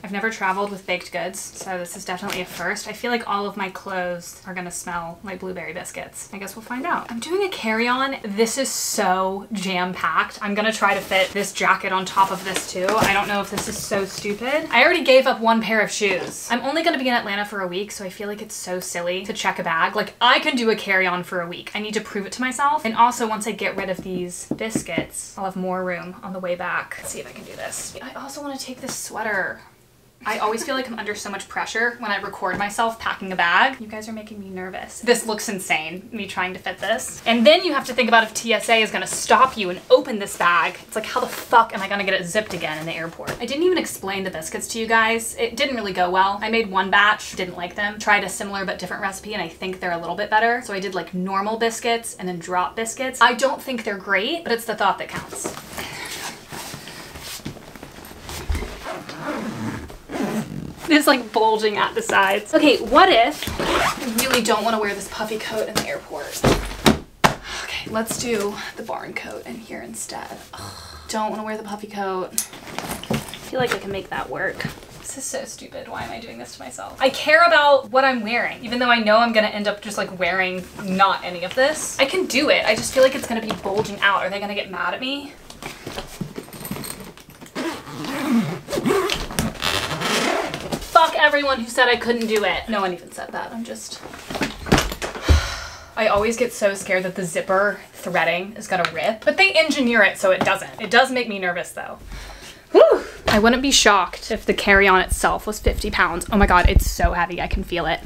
I've never traveled with baked goods, so this is definitely a first. I feel like all of my clothes are gonna smell like blueberry biscuits. I guess we'll find out. I'm doing a carry-on. This is so jam-packed. I'm gonna try to fit this jacket on top of this too. I don't know if this is so stupid. I already gave up one pair of shoes. I'm only gonna be in Atlanta for a week, so I feel like it's so silly to check a bag. Like, I can do a carry-on for a week. I need to prove it to myself. And also, once I get rid of these biscuits, I'll have more room on the way back. Let's see if I can do this. I also wanna take this sweater. I always feel like I'm under so much pressure when I record myself packing a bag. You guys are making me nervous. This looks insane, me trying to fit this. And then you have to think about if TSA is gonna stop you and open this bag. It's like, how the fuck am I gonna get it zipped again in the airport? I didn't even explain the biscuits to you guys. It didn't really go well. I made one batch, didn't like them. Tried a similar but different recipe and I think they're a little bit better. So I did like normal biscuits and then drop biscuits. I don't think they're great, but it's the thought that counts. It's like bulging at the sides. Okay, what if I really don't want to wear this puffy coat in the airport? Okay, let's do the barn coat in here instead. Ugh, don't want to wear the puffy coat. I feel like I can make that work. This is so stupid. Why am I doing this to myself? I care about what I'm wearing, even though I know I'm gonna end up just like wearing not any of this. I can do it. I just feel like it's gonna be bulging out. Are they gonna get mad at me? Fuck everyone who said I couldn't do it. No one even said that. I'm just... I always get so scared that the zipper threading is gonna rip, but they engineer it so it doesn't. It does make me nervous though. Whew. I wouldn't be shocked if the carry-on itself was 50 pounds. Oh my God, it's so heavy. I can feel it.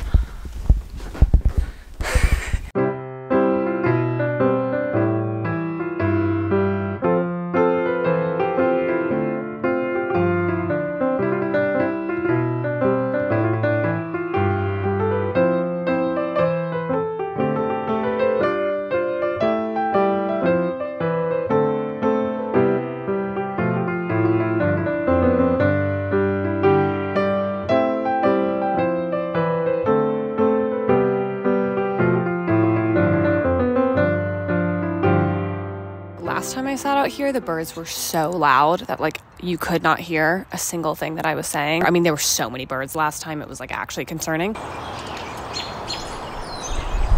Last time I sat out here, the birds were so loud that like you could not hear a single thing that I was saying. I mean, there were so many birds last time, it was like actually concerning.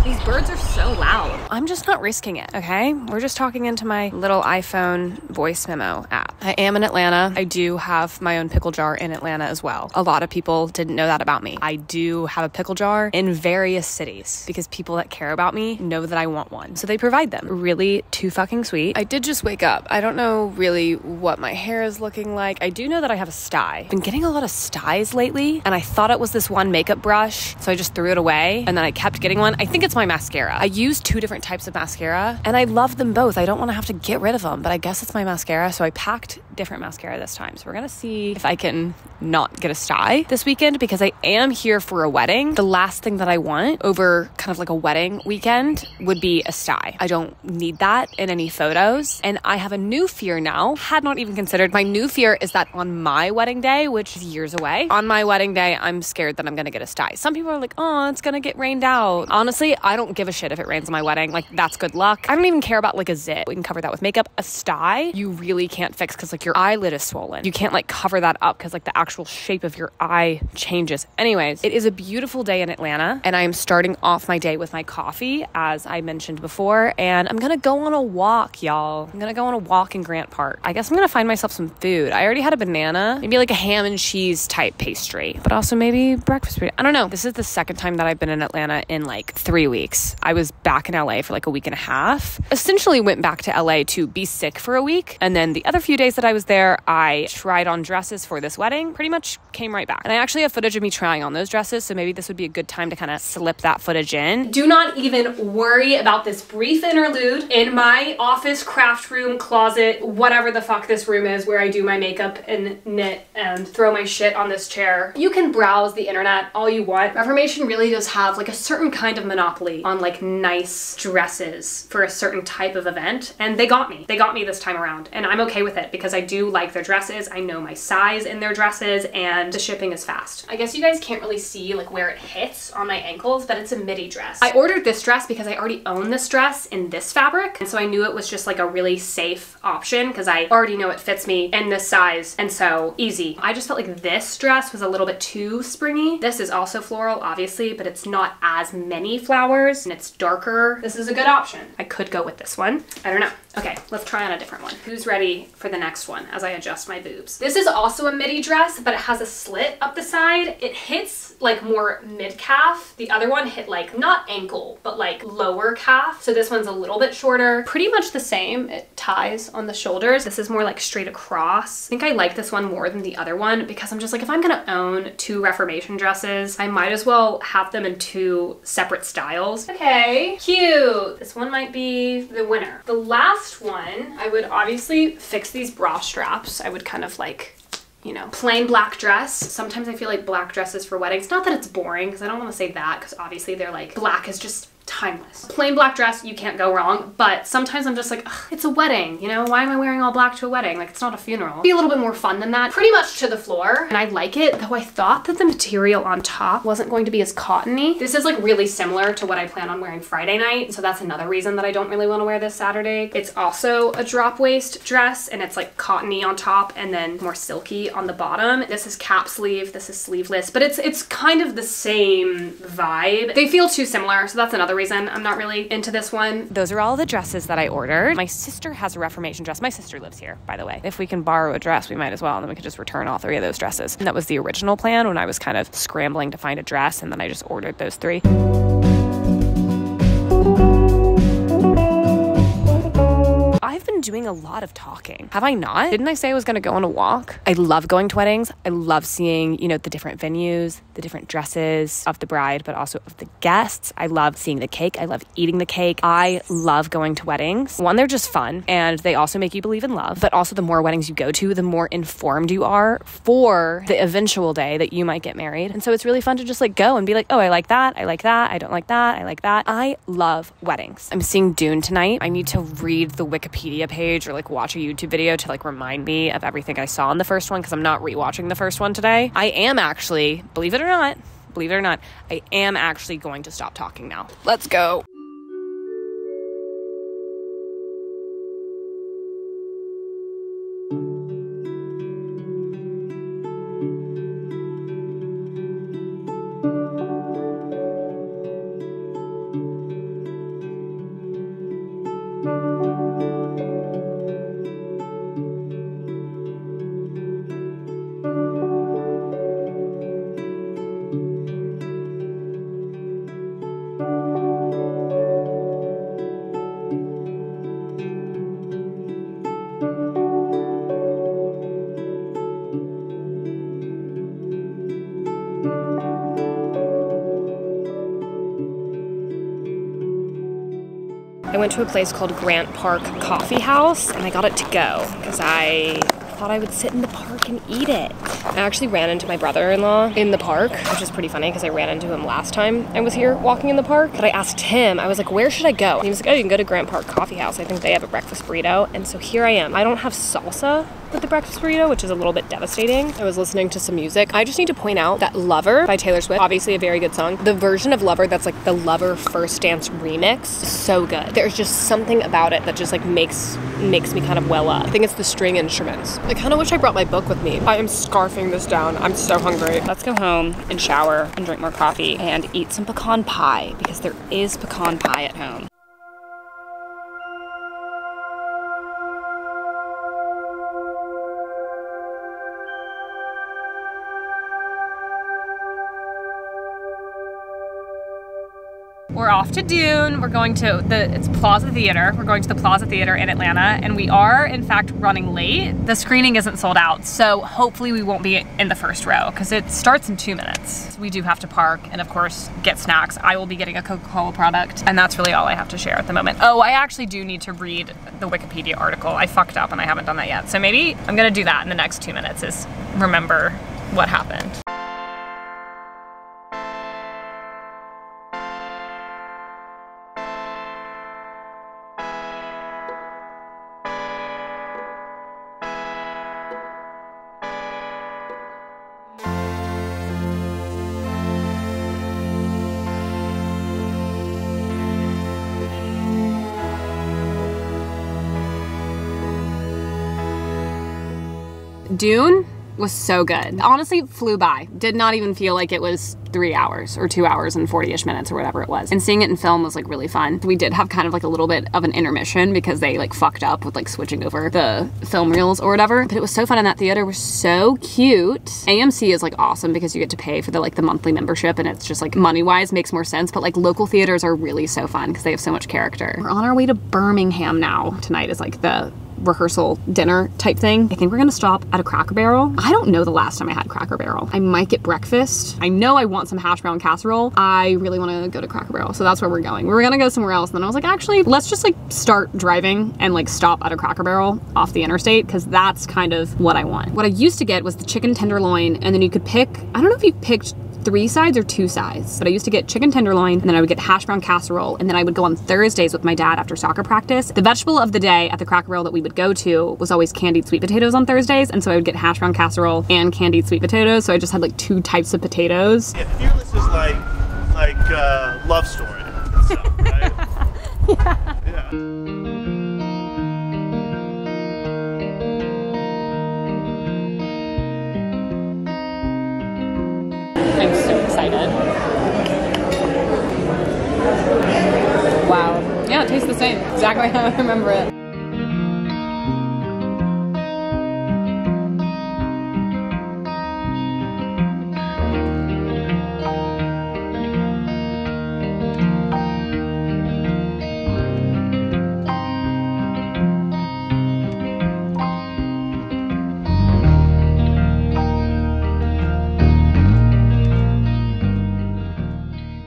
These birds are so loud. I'm just not risking it, okay? We're just talking into my little iPhone voice memo app. I am in Atlanta. I do have my own pickle jar in Atlanta as well. A lot of people didn't know that about me. I do have a pickle jar in various cities because people that care about me know that I want one. So they provide them. Really too fucking sweet. I did just wake up. I don't know really what my hair is looking like. I do know that I have a stye. I've been getting a lot of styes lately and I thought it was this one makeup brush. So I just threw it away and then I kept getting one. I think it's my mascara. I use 2 different types of mascara and I love them both. I don't want to have to get rid of them, but I guess it's my mascara. So I packed different mascara this time. So we're going to see if I can not get a stye this weekend because I am here for a wedding. The last thing that I want over kind of like a wedding weekend would be a stye. I don't need that in any photos. And I have a new fear now. Had not even considered. My new fear is that on my wedding day, which is years away, on my wedding day, I'm scared that I'm going to get a stye. Some people are like, oh, it's going to get rained out. Honestly, I don't give a shit if it rains on my wedding. Like, that's good luck. I don't even care about like a zit. We can cover that with makeup. A stye, you really can't fix because like your eyelid is swollen. You can't like cover that up because like the actual shape of your eye changes. Anyways, it is a beautiful day in Atlanta and I am starting off my day with my coffee, as I mentioned before, and I'm gonna go on a walk, y'all. I'm gonna go on a walk in Grant Park. I guess I'm gonna find myself some food. I already had a banana, maybe like a ham and cheese type pastry, but also maybe breakfast food. I don't know. This is the second time that I've been in Atlanta in like 3 3 weeks. I was back in LA for like a week and a half. Essentially went back to LA to be sick for a week. And then the other few days that I was there, I tried on dresses for this wedding, pretty much came right back. And I actually have footage of me trying on those dresses, so maybe this would be a good time to kind of slip that footage in. Do not even worry about this brief interlude in my office, craft room, closet, whatever the fuck this room is where I do my makeup and knit and throw my shit on this chair. You can browse the internet all you want. Reformation really does have like a certain kind of monopoly on like nice dresses for a certain type of event, and they got me. They got me this time around, and I'm okay with it because I do like their dresses. I know my size in their dresses, and the shipping is fast. I guess you guys can't really see like where it hits on my ankles, but it's a midi dress. I ordered this dress because I already own this dress in this fabric, and so I knew it was just like a really safe option because I already know it fits me in this size, and so easy. I just felt like this dress was a little bit too springy. This is also floral, obviously, but it's not as many flowers and it's darker. This is a good option. I could go with this one. I don't know. Okay, let's try on a different one. Who's ready for the next one as I adjust my boobs? This is also a midi dress, but it has a slit up the side. It hits like more mid-calf. The other one hit like not ankle, but like lower calf. So this one's a little bit shorter. Pretty much the same. It ties on the shoulders. This is more like straight across. I think I like this one more than the other one because I'm just like, if I'm gonna own 2 Reformation dresses, I might as well have them in 2 separate styles. Okay, cute. This one might be the winner. The last one, I would obviously fix these bra straps. I would kind of like, you know, plain black dress. Sometimes I feel like black dresses for weddings, not that it's boring, because I don't want to say that, because obviously they're like, black is just timeless. Plain black dress, you can't go wrong, but sometimes I'm just like, ugh, it's a wedding, you know? Why am I wearing all black to a wedding? Like, it's not a funeral. Be a little bit more fun than that. Pretty much to the floor, and I like it, though I thought that the material on top wasn't going to be as cottony. This is like really similar to what I plan on wearing Friday night, so that's another reason that I don't really want to wear this Saturday. It's also a drop waist dress, and it's like cottony on top and then more silky on the bottom. This is cap sleeve, this is sleeveless, but it's kind of the same vibe. They feel too similar, so that's another reason I'm not really into this one. Those are all the dresses that I ordered. My sister has a Reformation dress. My sister lives here, by the way. If we can borrow a dress, we might as well, and then we could just return all 3 of those dresses. And that was the original plan when I was kind of scrambling to find a dress, and then I just ordered those 3. I've been doing a lot of talking. Have I not? Didn't I say I was going to go on a walk? I love going to weddings. I love seeing, you know, the different venues, the different dresses of the bride, but also of the guests. I love seeing the cake. I love eating the cake. I love going to weddings. One, they're just fun, and they also make you believe in love, but also the more weddings you go to, the more informed you are for the eventual day that you might get married. And so it's really fun to just like go and be like, oh, I like that. I like that. I don't like that. I like that. I love weddings. I'm seeing Dune tonight. I need to read the Wikipedia page or like watch a YouTube video to like remind me of everything I saw in the first one, because I'm not rewatching the first one today. I am actually, believe it or not, I am actually going to stop talking now. Let's go. I went to a place called Grant Park Coffee House, and I got it to go because I thought I would sit in the park and eat it. I actually ran into my brother-in-law in the park, which is pretty funny because I ran into him last time I was here walking in the park. But I asked him, I was like, where should I go? And he was like, oh, you can go to Grant Park Coffee House. I think they have a breakfast burrito. And so here I am. I don't have salsa with the breakfast burrito, which is a little bit devastating. I was listening to some music. I just need to point out that Lover by Taylor Swift, obviously a very good song. The version of Lover that's like the Lover First Dance remix is so good. There's just something about it that just like makes me kind of well up. I think it's the string instruments. I kind of wish I brought my book with me. I am scarfing this down. I'm so hungry. Let's go home and shower and drink more coffee and eat some pecan pie because there is pecan pie at home. we're off to Dune. We're going to it's Plaza Theater. We're going to the Plaza Theater in Atlanta, and we are in fact running late. The screening isn't sold out, so hopefully we won't be in the first row because it starts in 2 minutes. We do have to park and of course get snacks. I will be getting a Coca-Cola product, and that's really all I have to share at the moment. Oh, I actually do need to read the Wikipedia article. I fucked up and I haven't done that yet. So maybe I'm gonna do that in the next 2 minutes, is remember what happened. Dune was so good. Honestly, it flew by. Did not even feel like it was 3 hours or 2 hours and 40-ish minutes or whatever it was. And seeing it in film was like really fun. We did have kind of like a little bit of an intermission because they like fucked up with like switching over the film reels or whatever. But it was so fun in that theater. It was so cute. AMC is like awesome because you get to pay for the like the monthly membership, and it's just like money-wise makes more sense. But like local theaters are really so fun because they have so much character. We're on our way to Birmingham now. Tonight is like the rehearsal dinner type thing. I think we're gonna stop at a Cracker Barrel. I don't know the last time I had Cracker Barrel. I might get breakfast. I know I want some hash brown casserole. I really wanna go to Cracker Barrel, so that's where we're going. We were gonna go somewhere else, and then I was like, actually, let's just like start driving and like stop at a Cracker Barrel off the interstate, because that's kind of what I want. What I used to get was the chicken tenderloin, and then you could pick, I don't know if you picked 3 sides or 2 sides, but I used to get chicken tenderloin, and then I would get hash brown casserole, and then I would go on Thursdays with my dad after soccer practice. The vegetable of the day at the Cracker Barrel that we would go to was always candied sweet potatoes on Thursdays, and so I would get hash brown casserole and candied sweet potatoes, so I just had like 2 types of potatoes. Yeah, Fearless is like love story and stuff, right? Yeah. I'm so excited. Wow. Yeah, it tastes the same. Exactly how I remember it.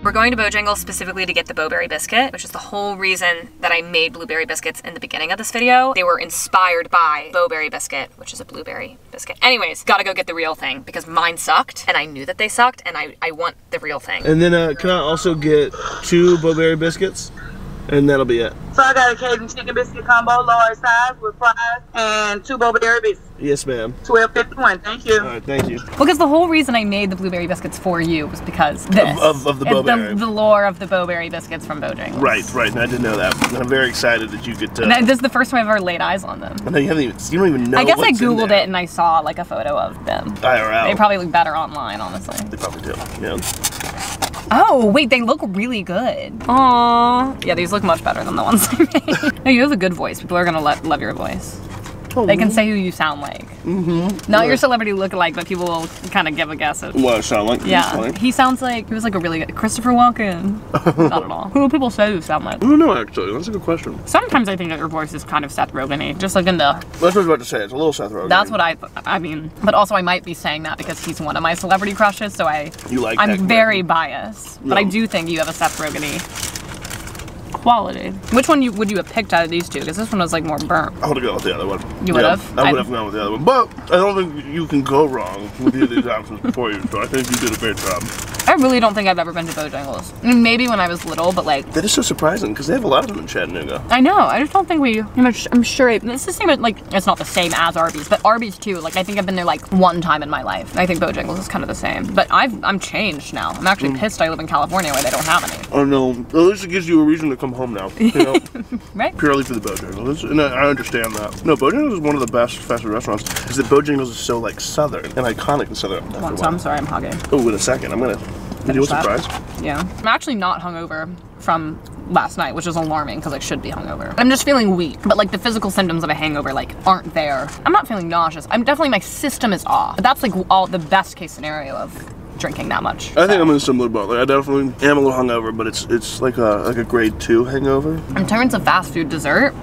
We're going to Bojangles specifically to get the Boberry biscuit, which is the whole reason that I made blueberry biscuits in the beginning of this video. They were inspired by Boberry biscuit, which is a blueberry biscuit. Anyways, gotta go get the real thing because mine sucked, and I knew that they sucked, and I want the real thing. And then can I also get 2 Boberry biscuits? And that'll be it. So I got a Cajun chicken biscuit combo, large size with fries, and 2 Boberry biscuits. Yes, ma'am. $12.51. Thank you. All right, thank you. Well, because the whole reason I made the blueberry biscuits for you was because this. Of the Boberry. The lore of the Boberry biscuits from Bojangles. Right, and I didn't know that. And I'm very excited that you get to... And this is the first time I've ever laid eyes on them. And you don't even know I guess I what's in Googled there. it and I saw like a photo of them. IRL. They probably look better online, honestly. They probably do, yeah. Oh, wait, they look really good. Aww. Yeah, these look much better than the ones I made. No, you have a good voice. People are gonna love your voice. Oh, they can say who you sound like. Not your celebrity look-alike, but people will kind of give a guess at What I sound like? Yeah, he sounds like, he was like a really good, Christopher Walken. Not at all. Who do people say you sound like? I don't know, actually. That's a good question. Sometimes I think that your voice is kind of Seth Rogen-y, just like in the... That's what I was about to say. It's a little Seth Rogen. That's what I mean. But also I might be saying that because he's one of my celebrity crushes, so I'm very biased. But I do think you have a Seth Rogen-y quality. Which one would you have picked out of these 2? Because this one was like more burnt. I would have gone with the other one. You would have? I would have gone with the other one. But I don't think you can go wrong with either of these options before you, so I think you did a great job. I really don't think I've ever been to Bojangles. I mean, maybe when I was little, but like... That is so surprising, because they have a lot of them in Chattanooga. I know, I just don't think I'm sure, it's the same, like, it's not the same as Arby's, but Arby's too, like, I think I've been there like 1 time in my life. I think Bojangles is kind of the same, but I'm changed now. I'm actually pissed I live in California where they don't have any. Oh no, at least it gives you a reason to come home now, you know? Right? Purely for the Bojangles, and I understand that. No, Bojangles is one of the best fast food restaurants, because the Bojangles is so, like, southern and iconic in southern. I'm sorry, I'm hogging. Oh, in a second, I'm gonna do a surprise. Yeah. I'm actually not hungover from last night, which is alarming because I should be hungover. I'm just feeling weak, but like the physical symptoms of a hangover like aren't there. I'm not feeling nauseous. My system is off. But that's like all the best case scenario of drinking that much. I think I'm in a similar boat. Like, I definitely am a little hungover, but it's like a grade 2 hangover. In terms of fast food dessert,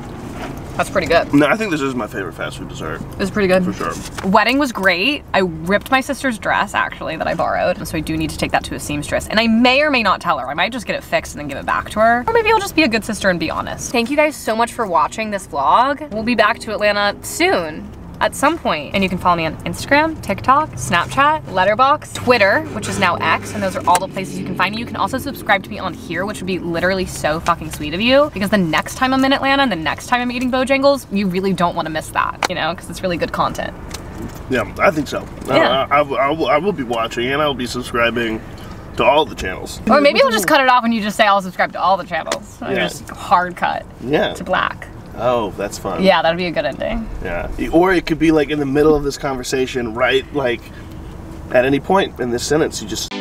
that's pretty good. No, I think this is my favorite fast food dessert. It's pretty good. For sure. Wedding was great. I ripped my sister's dress, actually, that I borrowed. So I do need to take that to a seamstress. And I may or may not tell her. I might just get it fixed and then give it back to her. Or maybe I'll just be a good sister and be honest. Thank you guys so much for watching this vlog. We'll be back to Atlanta soon. At some point. And you can follow me on Instagram, TikTok, Snapchat, letterboxd, Twitter, which is now X, and those are all the places you can find me. You can also subscribe to me on here, which would be literally so fucking sweet of you, because the next time I'm in Atlanta and the next time I'm eating Bojangles, you really don't want to miss that, you know, because it's really good content. Yeah, I think so. Yeah. I will be watching and I will be subscribing to all the channels. Or maybe I'll just cut it off and you just say I'll subscribe to all the channels. Yeah. Just hard cut to black. Oh, that's fun. Yeah, that'd be a good ending. Yeah. Or it could be like in the middle of this conversation, right? Like at any point in this sentence, you just...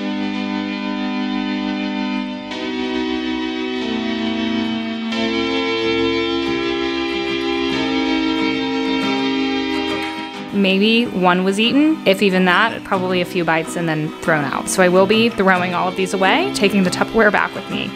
Maybe one was eaten, if even that, probably a few bites and then thrown out. So I will be throwing all of these away, taking the Tupperware back with me.